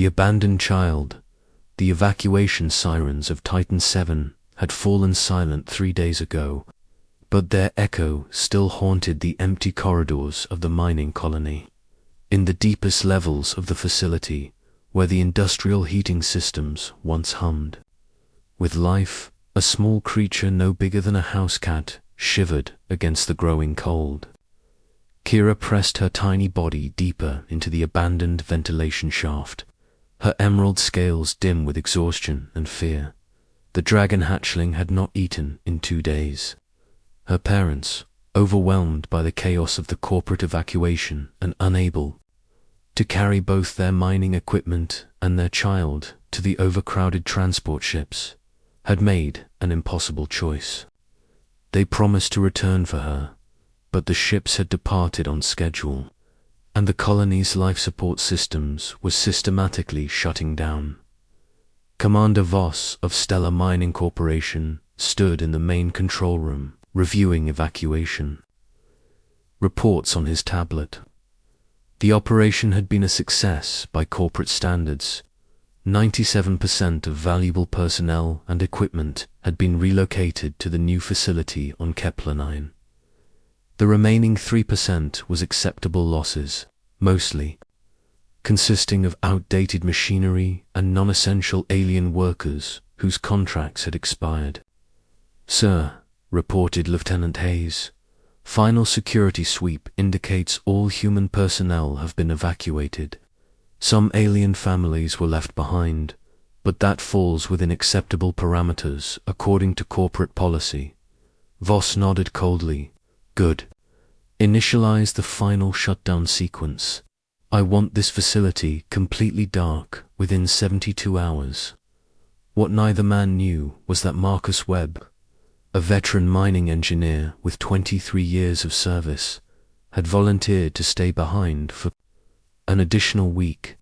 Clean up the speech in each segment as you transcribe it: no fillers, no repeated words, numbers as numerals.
The abandoned child, the evacuation sirens of Titan 7 had fallen silent 3 days ago, but their echo still haunted the empty corridors of the mining colony. In the deepest levels of the facility, where the industrial heating systems once hummed with life, a small creature no bigger than a house cat shivered against the growing cold. Kira pressed her tiny body deeper into the abandoned ventilation shaft, her emerald scales dim with exhaustion and fear. The dragon hatchling had not eaten in 2 days. Her parents, overwhelmed by the chaos of the corporate evacuation and unable to carry both their mining equipment and their child to the overcrowded transport ships, had made an impossible choice. They promised to return for her, but the ships had departed on schedule, and the colony's life support systems were systematically shutting down. Commander Voss of Stellar Mining Corporation stood in the main control room, reviewing evacuation reports on his tablet. The operation had been a success by corporate standards. 97% of valuable personnel and equipment had been relocated to the new facility on Kepler 9. The remaining 3% was acceptable losses, mostly consisting of outdated machinery and non-essential alien workers whose contracts had expired. "Sir," reported Lieutenant Hayes, "final security sweep indicates all human personnel have been evacuated. Some alien families were left behind, but that falls within acceptable parameters according to corporate policy." Voss nodded coldly. "Good. Initialize the final shutdown sequence. I want this facility completely dark within 72 hours. What neither man knew was that Marcus Webb, a veteran mining engineer with 23 years of service, had volunteered to stay behind for an additional week.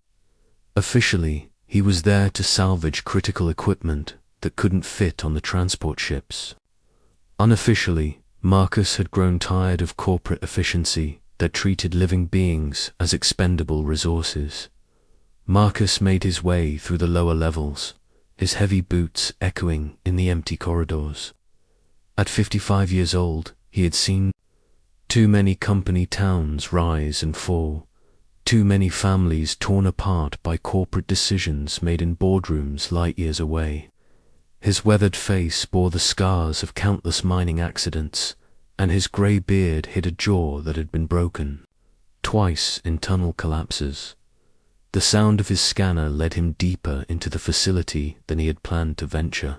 Officially, he was there to salvage critical equipment that couldn't fit on the transport ships. Unofficially, Marcus had grown tired of corporate efficiency that treated living beings as expendable resources. Marcus made his way through the lower levels, his heavy boots echoing in the empty corridors. At 55 years old, he had seen too many company towns rise and fall, too many families torn apart by corporate decisions made in boardrooms light years away. His weathered face bore the scars of countless mining accidents, and his grey beard hid a jaw that had been broken twice in tunnel collapses. The sound of his scanner led him deeper into the facility than he had planned to venture.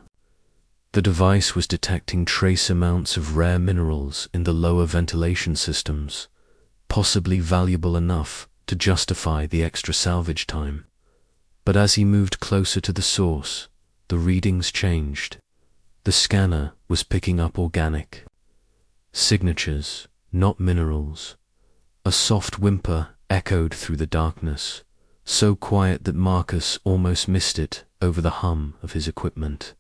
The device was detecting trace amounts of rare minerals in the lower ventilation systems, possibly valuable enough to justify the extra salvage time. But as he moved closer to the source, the readings changed. The scanner was picking up organic signatures, not minerals. A soft whimper echoed through the darkness, so quiet that Marcus almost missed it over the hum of his equipment.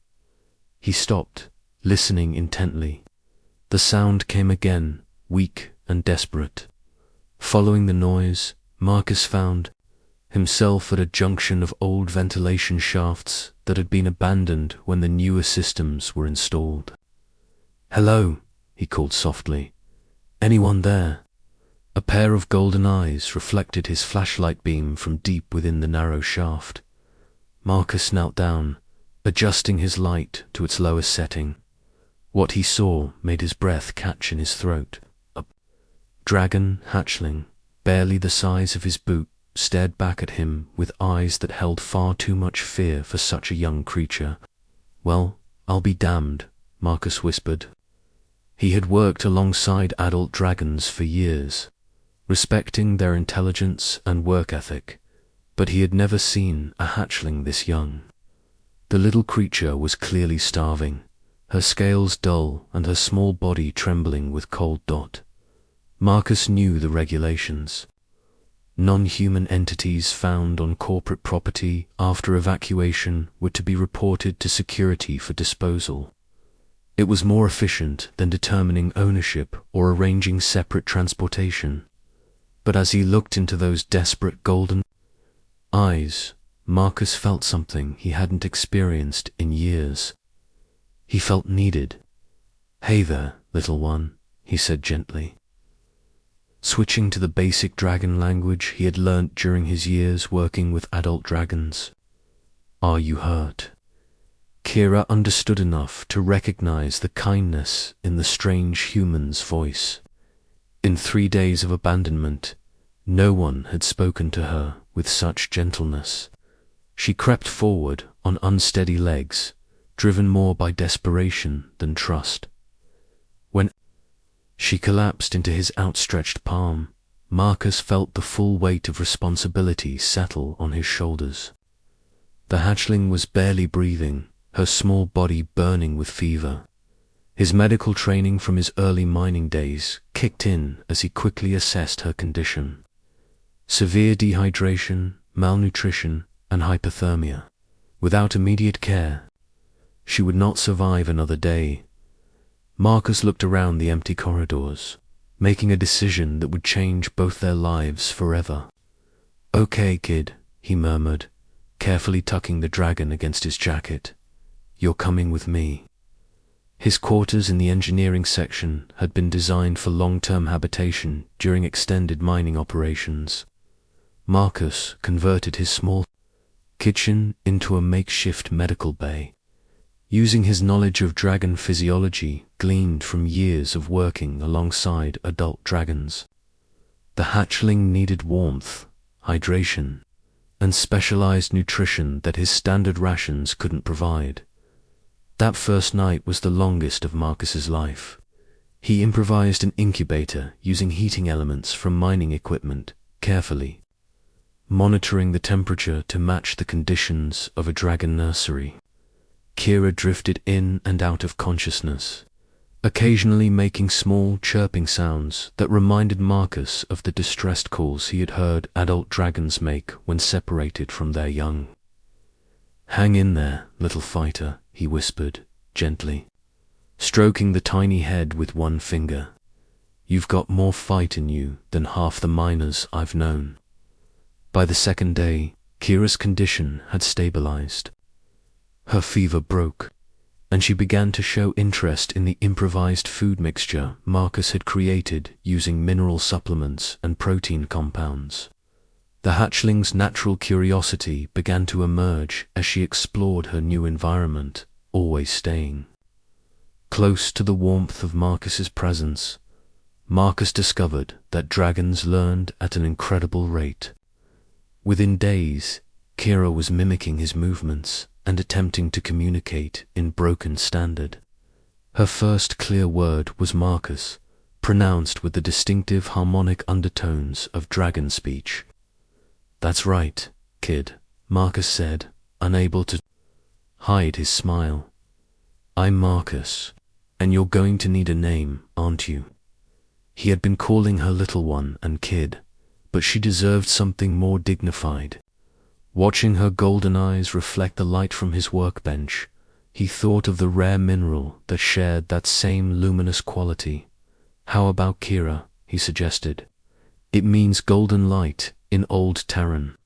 He stopped, listening intently. The sound came again, weak and desperate. Following the noise, Marcus found himself at a junction of old ventilation shafts that had been abandoned when the newer systems were installed. "Hello," he called softly. "Anyone there?" A pair of golden eyes reflected his flashlight beam from deep within the narrow shaft. Marcus knelt down, adjusting his light to its lowest setting. What he saw made his breath catch in his throat. A dragon hatchling, barely the size of his boot, stared back at him with eyes that held far too much fear for such a young creature. "Well, I'll be damned," Marcus whispered. He had worked alongside adult dragons for years, respecting their intelligence and work ethic, but he had never seen a hatchling this young. The little creature was clearly starving, her scales dull and her small body trembling with cold. Marcus knew the regulations. Non-human entities found on corporate property after evacuation were to be reported to security for disposal. It was more efficient than determining ownership or arranging separate transportation. But as he looked into those desperate golden eyes, Marcus felt something he hadn't experienced in years. He felt needed. "Hey there, little one," he said gently. Switching to the basic dragon language he had learnt during his years working with adult dragons. "Are you hurt?" Kira understood enough to recognize the kindness in the strange human's voice. In 3 days of abandonment, no one had spoken to her with such gentleness. She crept forward on unsteady legs, driven more by desperation than trust. When she collapsed into his outstretched palm, Marcus felt the full weight of responsibility settle on his shoulders. The hatchling was barely breathing, her small body burning with fever. His medical training from his early mining days kicked in as he quickly assessed her condition. Severe dehydration, malnutrition, and hypothermia. Without immediate care, she would not survive another day. Marcus looked around the empty corridors, making a decision that would change both their lives forever. "Okay, kid," he murmured, carefully tucking the dragon against his jacket. "You're coming with me." His quarters in the engineering section had been designed for long-term habitation during extended mining operations. Marcus converted his small kitchen into a makeshift medical bay, using his knowledge of dragon physiology gleaned from years of working alongside adult dragons. The hatchling needed warmth, hydration, and specialized nutrition that his standard rations couldn't provide. That first night was the longest of Marcus's life. He improvised an incubator using heating elements from mining equipment carefully, monitoring the temperature to match the conditions of a dragon nursery. Kira drifted in and out of consciousness, occasionally making small chirping sounds that reminded Marcus of the distressed calls he had heard adult dragons make when separated from their young. "Hang in there, little fighter," he whispered, gently, stroking the tiny head with one finger. "You've got more fight in you than half the miners I've known." By the second day, Kira's condition had stabilized. Her fever broke, and she began to show interest in the improvised food mixture Marcus had created using mineral supplements and protein compounds. The hatchling's natural curiosity began to emerge as she explored her new environment, always staying close to the warmth of Marcus's presence. Marcus discovered that dragons learned at an incredible rate. Within days, Kira was mimicking his movements and attempting to communicate in broken standard. Her first clear word was Marcus, pronounced with the distinctive harmonic undertones of dragon speech. "That's right, kid," Marcus said, unable to hide his smile. "I'm Marcus, and you're going to need a name, aren't you?" He had been calling her little one and kid, but she deserved something more dignified. Watching her golden eyes reflect the light from his workbench, he thought of the rare mineral that shared that same luminous quality. "How about Kira?" he suggested. "It means golden light in Old Terran."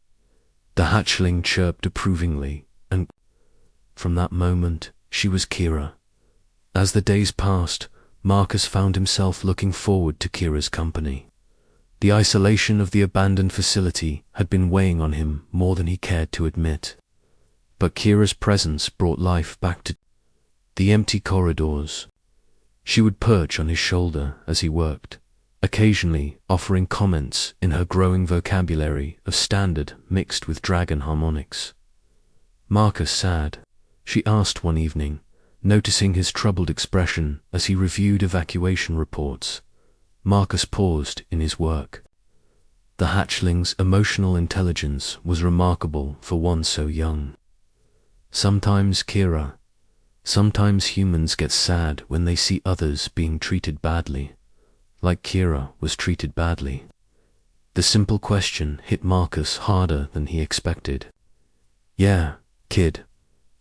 The hatchling chirped approvingly, and from that moment, she was Kira. As the days passed, Marcus found himself looking forward to Kira's company. The isolation of the abandoned facility had been weighing on him more than he cared to admit. But Kira's presence brought life back to the empty corridors. She would perch on his shoulder as he worked, occasionally offering comments in her growing vocabulary of standard mixed with dragon harmonics. "Marcus sad?" she asked one evening, noticing his troubled expression as he reviewed evacuation reports. Marcus paused in his work. The hatchling's emotional intelligence was remarkable for one so young. "Sometimes, Kira, sometimes humans get sad when they see others being treated badly, like Kira was treated badly." The simple question hit Marcus harder than he expected. "Yeah, kid,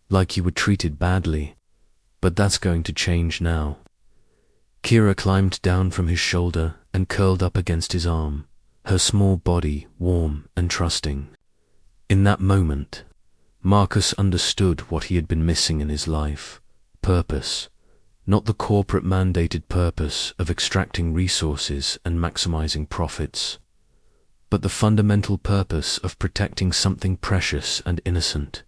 like you were treated badly, but that's going to change now." Kira climbed down from his shoulder and curled up against his arm, her small body warm and trusting. In that moment, Marcus understood what he had been missing in his life: purpose. Not the corporate mandated purpose of extracting resources and maximizing profits, but the fundamental purpose of protecting something precious and innocent.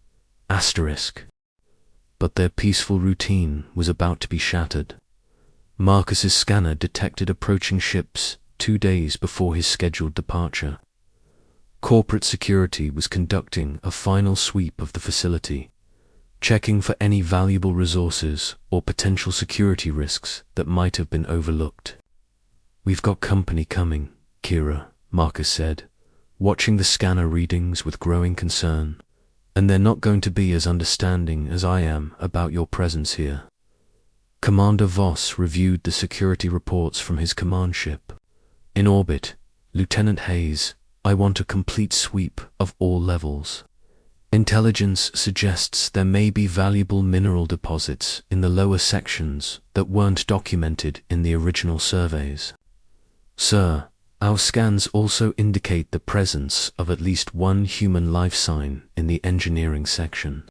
But their peaceful routine was about to be shattered. Marcus's scanner detected approaching ships 2 days before his scheduled departure. Corporate security was conducting a final sweep of the facility, checking for any valuable resources or potential security risks that might have been overlooked. "We've got company coming, Kira," Marcus said, watching the scanner readings with growing concern. "And they're not going to be as understanding as I am about your presence here." Commander Voss reviewed the security reports from his command ship. "In orbit, Lieutenant Hayes, I want a complete sweep of all levels. Intelligence suggests there may be valuable mineral deposits in the lower sections that weren't documented in the original surveys. Sir, our scans also indicate the presence of at least one human life sign in the engineering section.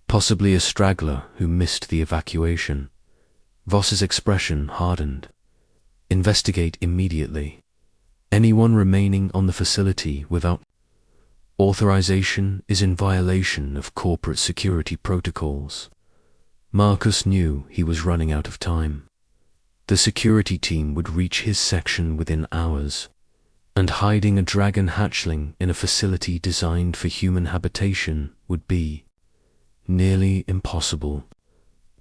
Possibly a straggler who missed the evacuation." Voss's expression hardened. "Investigate immediately. Anyone remaining on the facility without authorization is in violation of corporate security protocols." Marcus knew he was running out of time. The security team would reach his section within hours, and hiding a dragon hatchling in a facility designed for human habitation would be nearly impossible.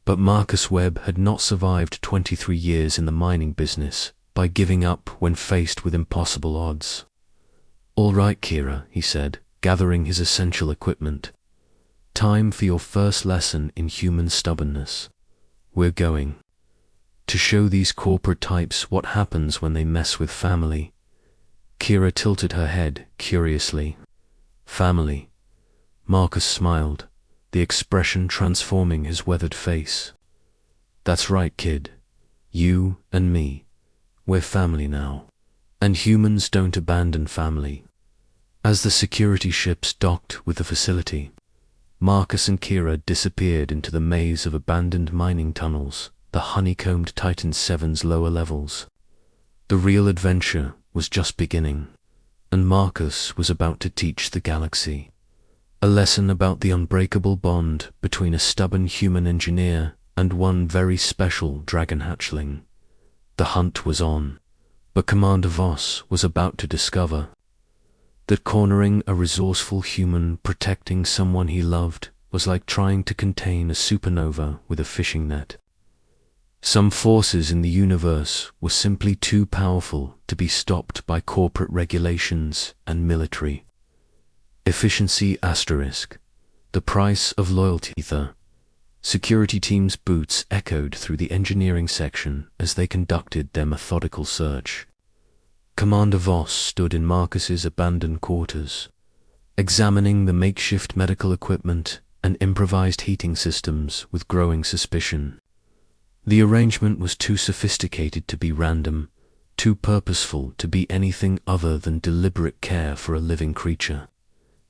But Marcus Webb had not survived 23 years in the mining business by giving up when faced with impossible odds. "All right, Kira," he said, gathering his essential equipment. "Time for your first lesson in human stubbornness. We're going to show these corporate types what happens when they mess with family." Kira tilted her head curiously. "Family?" Marcus smiled, the expression transforming his weathered face. "That's right, kid. You and me. We're family now. And humans don't abandon family." As the security ships docked with the facility, Marcus and Kira disappeared into the maze of abandoned mining tunnels that honeycombed Titan VII's lower levels. The real adventure was just beginning, and Marcus was about to teach the galaxy a lesson about the unbreakable bond between a stubborn human engineer and one very special dragon hatchling. The hunt was on, but Commander Voss was about to discover that cornering a resourceful human protecting someone he loved was like trying to contain a supernova with a fishing net. Some forces in the universe were simply too powerful to be stopped by corporate regulations and military efficiency. The price of loyalty. The security team's boots echoed through the engineering section as they conducted their methodical search. Commander Voss stood in Marcus's abandoned quarters, examining the makeshift medical equipment and improvised heating systems with growing suspicion. The arrangement was too sophisticated to be random, too purposeful to be anything other than deliberate care for a living creature.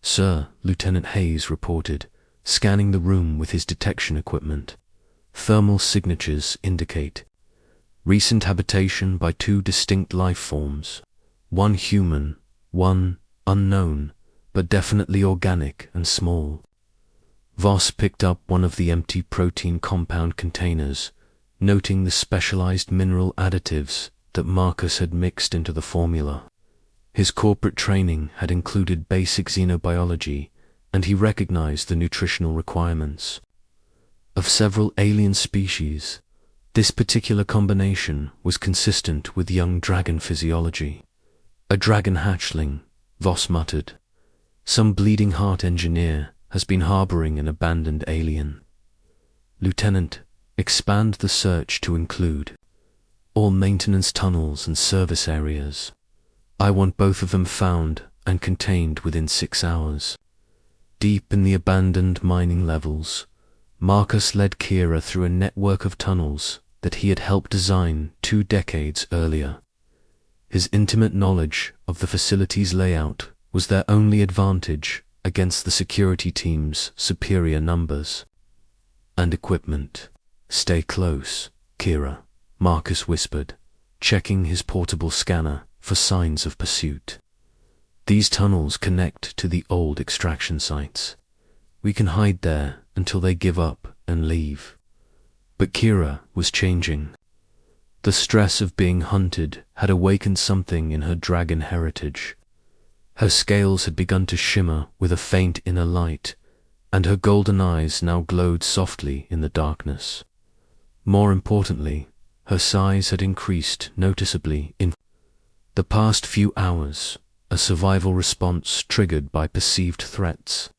"Sir," Lieutenant Hayes reported, scanning the room with his detection equipment. "Thermal signatures indicate recent habitation by 2 distinct life forms, one human, one unknown, but definitely organic and small." Voss picked up one of the empty protein compound containers, noting the specialized mineral additives that Marcus had mixed into the formula. His corporate training had included basic xenobiology, and he recognized the nutritional requirements of several alien species. This particular combination was consistent with young dragon physiology. "A dragon hatchling," Voss muttered. "Some bleeding heart engineer has been harboring an abandoned alien." "Lieutenant, expand the search to include all maintenance tunnels and service areas. I want both of them found and contained within 6 hours." Deep in the abandoned mining levels, Marcus led Kira through a network of tunnels that he had helped design 2 decades earlier. His intimate knowledge of the facility's layout was their only advantage against the security team's superior numbers and equipment. "Stay close, Kira," Marcus whispered, checking his portable scanner for signs of pursuit. "These tunnels connect to the old extraction sites. We can hide there until they give up and leave." But Kira was changing. The stress of being hunted had awakened something in her dragon heritage. Her scales had begun to shimmer with a faint inner light, and her golden eyes now glowed softly in the darkness. More importantly, her size had increased noticeably in the past few hours, a survival response triggered by perceived threats.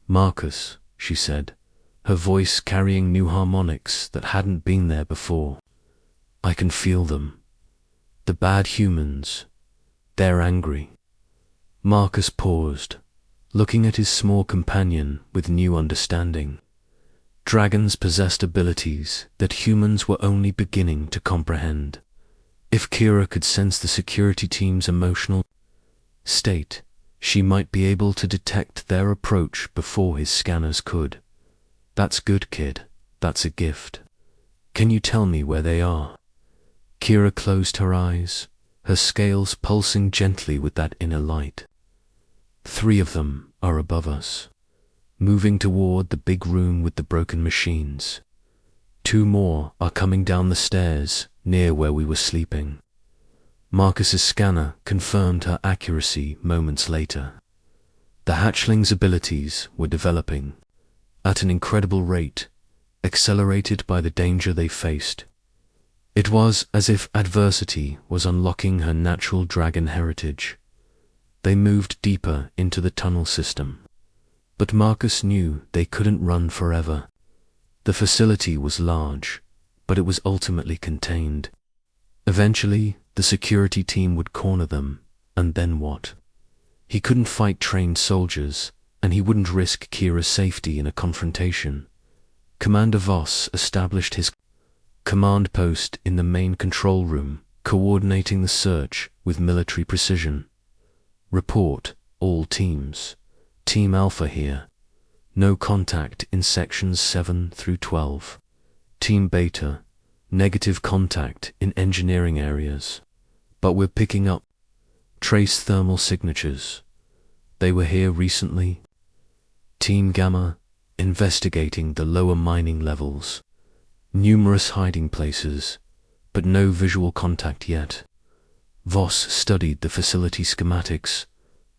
"Marcus," she said, her voice carrying new harmonics that hadn't been there before. "I can feel them. The bad humans. They're angry." Marcus paused, looking at his small companion with new understanding. Dragons possessed abilities that humans were only beginning to comprehend. If Kira could sense the security team's emotional state, she might be able to detect their approach before his scanners could. "That's good, kid. That's a gift. Can you tell me where they are?" Kira closed her eyes, her scales pulsing gently with that inner light. "3 of them are above us, moving toward the big room with the broken machines. 2 more are coming down the stairs near where we were sleeping." Marcus's scanner confirmed her accuracy moments later. The hatchling's abilities were developing at an incredible rate, accelerated by the danger they faced. It was as if adversity was unlocking her natural dragon heritage. They moved deeper into the tunnel system. But Marcus knew they couldn't run forever. The facility was large, but it was ultimately contained. Eventually, the security team would corner them, and then what? He couldn't fight trained soldiers, and he wouldn't risk Kira's safety in a confrontation. Commander Voss established his command post in the main control room, coordinating the search with military precision. "Report, all teams. Team Alpha here. No contact in sections 7 through 12. Team Beta, negative contact in engineering areas. But we're picking up trace thermal signatures. They were here recently." Team Gamma, investigating the lower mining levels. Numerous hiding places, but no visual contact yet. Voss studied the facility schematics,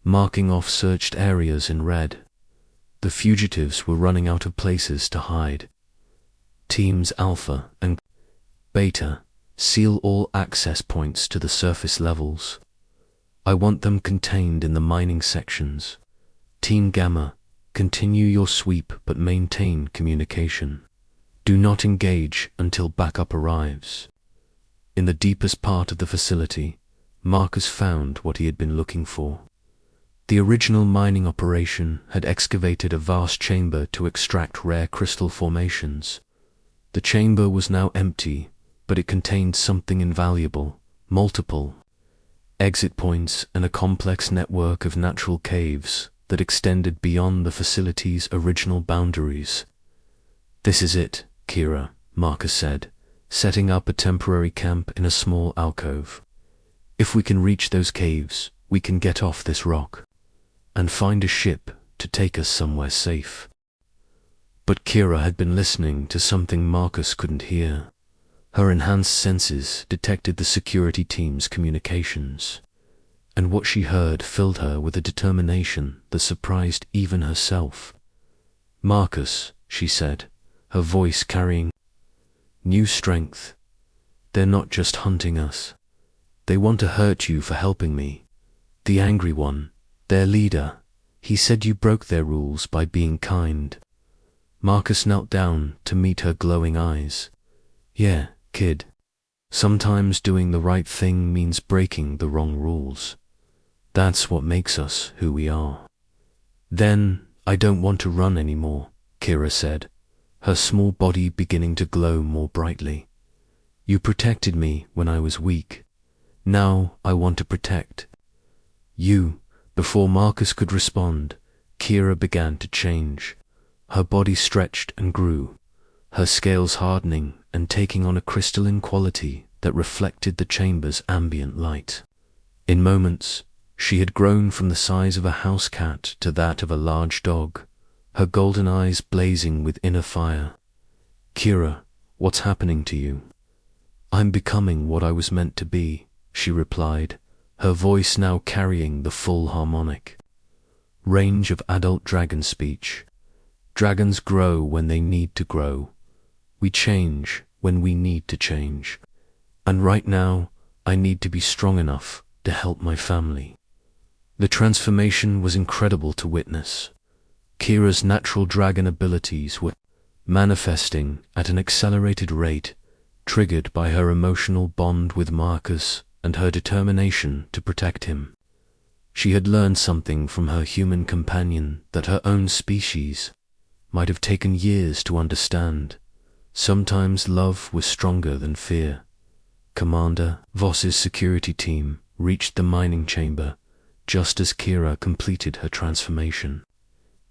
marking off searched areas in red. The fugitives were running out of places to hide. Teams Alpha and Beta, seal all access points to the surface levels. I want them contained in the mining sections. Team Gamma, continue your sweep but maintain communication. Do not engage until backup arrives. In the deepest part of the facility, Marcus found what he had been looking for. The original mining operation had excavated a vast chamber to extract rare crystal formations. The chamber was now empty, but it contained something invaluable: multiple exit points and a complex network of natural caves that extended beyond the facility's original boundaries. "This is it, Kira," Marcus said, setting up a temporary camp in a small alcove. "If we can reach those caves, we can get off this rock and find a ship to take us somewhere safe." But Kira had been listening to something Marcus couldn't hear. Her enhanced senses detected the security team's communications, and what she heard filled her with a determination that surprised even herself. "Marcus," she said, her voice carrying new strength, "they're not just hunting us. They want to hurt you for helping me. The angry one, their leader, he said you broke their rules by being kind." Marcus knelt down to meet her glowing eyes. "Yeah, kid. Sometimes doing the right thing means breaking the wrong rules. That's what makes us who we are." "Then I don't want to run anymore," Kira said, her small body beginning to glow more brightly. "You protected me when I was weak. Now I want to protect you." Before Marcus could respond, Kira began to change. Her body stretched and grew, her scales hardening and taking on a crystalline quality that reflected the chamber's ambient light. In moments, she had grown from the size of a house cat to that of a large dog, her golden eyes blazing with inner fire. "Kira, what's happening to you?" "I'm becoming what I was meant to be," she replied, her voice now carrying the full harmonic range of adult dragon speech. "Dragons grow when they need to grow. We change when we need to change. And right now, I need to be strong enough to help my family." The transformation was incredible to witness. Kira's natural dragon abilities were manifesting at an accelerated rate, triggered by her emotional bond with Marcus and her determination to protect him. She had learned something from her human companion that her own species might have taken years to understand. Sometimes love was stronger than fear. Commander Voss's security team reached the mining chamber just as Kira completed her transformation.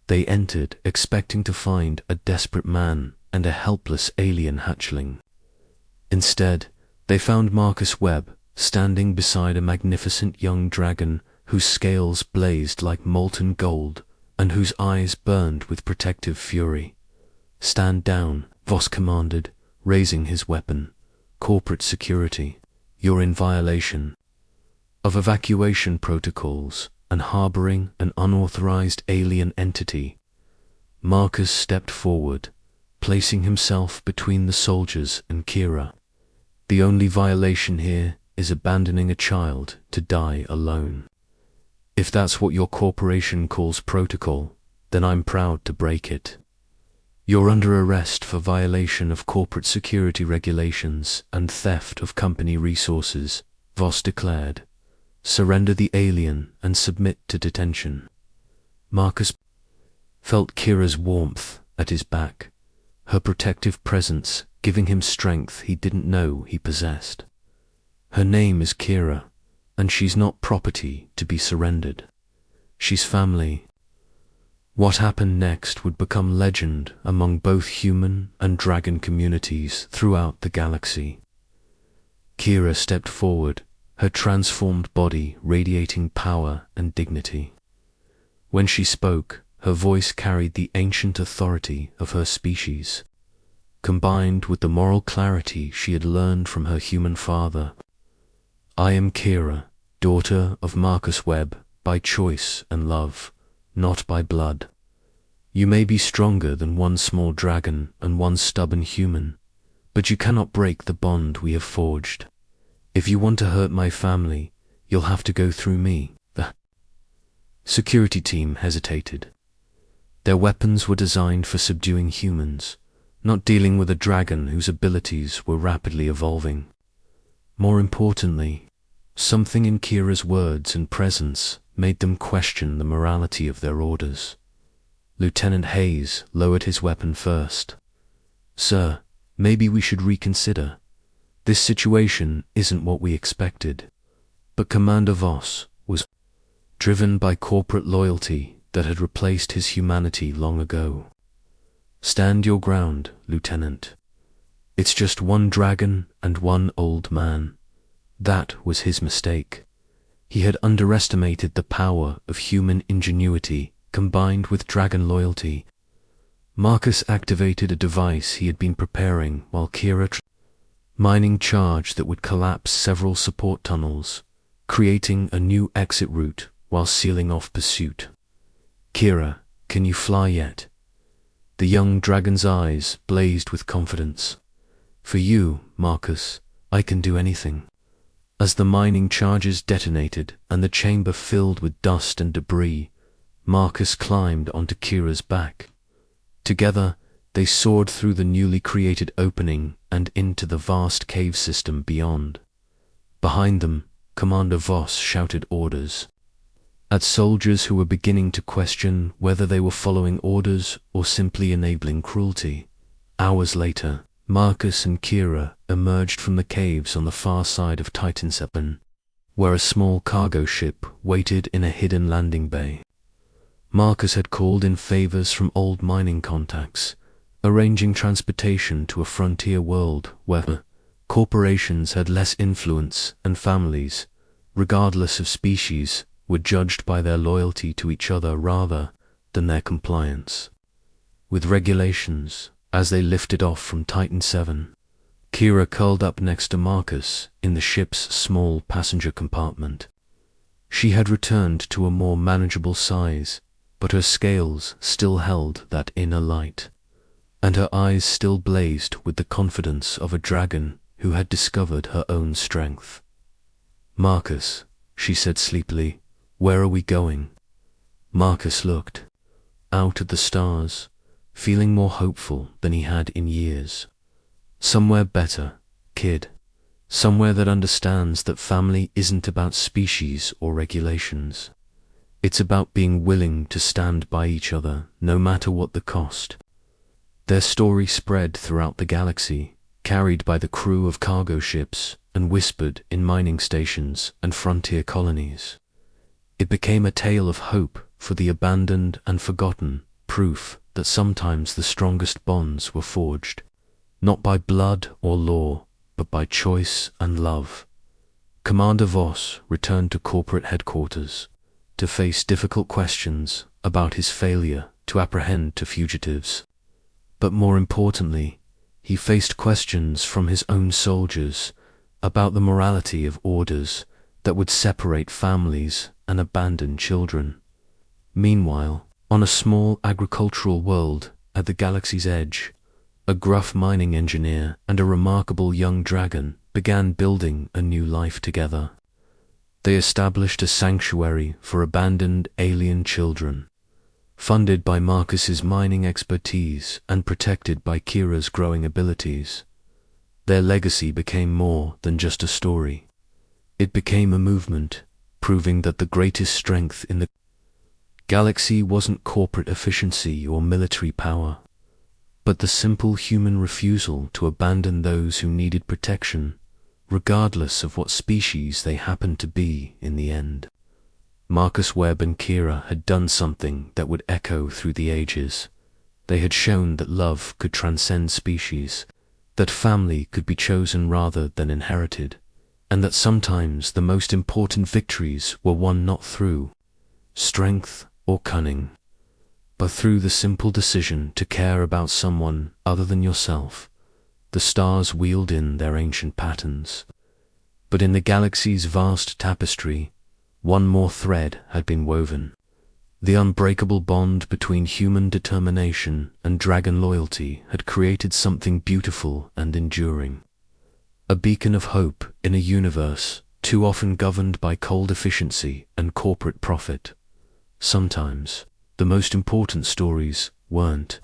They entered expecting to find a desperate man and a helpless alien hatchling. Instead, they found Marcus Webb standing beside a magnificent young dragon whose scales blazed like molten gold and whose eyes burned with protective fury. "Stand down," Voss commanded, raising his weapon. "Corporate security, you're in violation of evacuation protocols and harboring an unauthorized alien entity." Marcus stepped forward, placing himself between the soldiers and Kira. "The only violation here is abandoning a child to die alone. If that's what your corporation calls protocol, then I'm proud to break it. You're under arrest for violation of corporate security regulations and theft of company resources," Voss declared. "Surrender the alien and submit to detention." Marcus felt Kira's warmth at his back, her protective presence giving him strength he didn't know he possessed. "Her name is Kira, and she's not property to be surrendered. She's family." What happened next would become legend among both human and dragon communities throughout the galaxy. Kira stepped forward, her transformed body radiating power and dignity. When she spoke, her voice carried the ancient authority of her species, combined with the moral clarity she had learned from her human father. "I am Kira, daughter of Marcus Webb, by choice and love, not by blood. You may be stronger than one small dragon and one stubborn human, but you cannot break the bond we have forged. If you want to hurt my family, you'll have to go through me." The security team hesitated. Their weapons were designed for subduing humans, not dealing with a dragon whose abilities were rapidly evolving. More importantly, something in Kira's words and presence made them question the morality of their orders. Lieutenant Hayes lowered his weapon first. "Sir, maybe we should reconsider. This situation isn't what we expected." But Commander Voss was driven by corporate loyalty that had replaced his humanity long ago. "Stand your ground, Lieutenant. It's just one dragon and one old man. That was his mistake. He had underestimated the power of human ingenuity combined with dragon loyalty." Marcus activated a device he had been preparing while Kira mining charge that would collapse several support tunnels, creating a new exit route while sealing off pursuit. "Kira, can you fly yet?" The young dragon's eyes blazed with confidence. "For you, Marcus, I can do anything." As the mining charges detonated and the chamber filled with dust and debris, Marcus climbed onto Kira's back. Together, they soared through the newly created opening and into the vast cave system beyond. Behind them, Commander Voss shouted orders at soldiers who were beginning to question whether they were following orders or simply enabling cruelty. Hours later, Marcus and Kira emerged from the caves on the far side of Titan 7, where a small cargo ship waited in a hidden landing bay. Marcus had called in favors from old mining contacts, arranging transportation to a frontier world where corporations had less influence and families, regardless of species, were judged by their loyalty to each other rather than their compliance with regulations. As they lifted off from Titan 7, Kira curled up next to Marcus in the ship's small passenger compartment. She had returned to a more manageable size, but her scales still held that inner light, and her eyes still blazed with the confidence of a dragon who had discovered her own strength. "Marcus," she said sleepily, "where are we going?" Marcus looked out at the stars, feeling more hopeful than he had in years. "Somewhere better, kid. Somewhere that understands that family isn't about species or regulations. It's about being willing to stand by each other, no matter what the cost." Their story spread throughout the galaxy, carried by the crew of cargo ships and whispered in mining stations and frontier colonies. It became a tale of hope for the abandoned and forgotten, proof that sometimes the strongest bonds were forged, not by blood or law, but by choice and love. Commander Voss returned to corporate headquarters to face difficult questions about his failure to apprehend two fugitives. But more importantly, he faced questions from his own soldiers about the morality of orders that would separate families and abandon children. Meanwhile, on a small agricultural world at the galaxy's edge, a gruff mining engineer and a remarkable young dragon began building a new life together. They established a sanctuary for abandoned alien children, funded by Marcus's mining expertise and protected by Kira's growing abilities. Their legacy became more than just a story. It became a movement, proving that the greatest strength in the galaxy wasn't corporate efficiency or military power, but the simple human refusal to abandon those who needed protection, regardless of what species they happened to be in the end. Marcus Webb and Kira had done something that would echo through the ages. They had shown that love could transcend species, that family could be chosen rather than inherited, and that sometimes the most important victories were won not through strength or cunning, but through the simple decision to care about someone other than yourself. The stars wheeled in their ancient patterns, but in the galaxy's vast tapestry, one more thread had been woven. The unbreakable bond between human determination and dragon loyalty had created something beautiful and enduring. A beacon of hope in a universe too often governed by cold efficiency and corporate profit. Sometimes, the most important stories weren't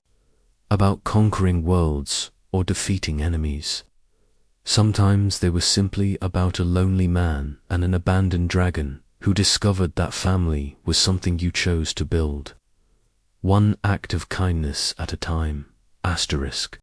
about conquering worlds or defeating enemies. Sometimes they were simply about a lonely man and an abandoned dragon who discovered that family was something you chose to build. One act of kindness at a time. Asterisk.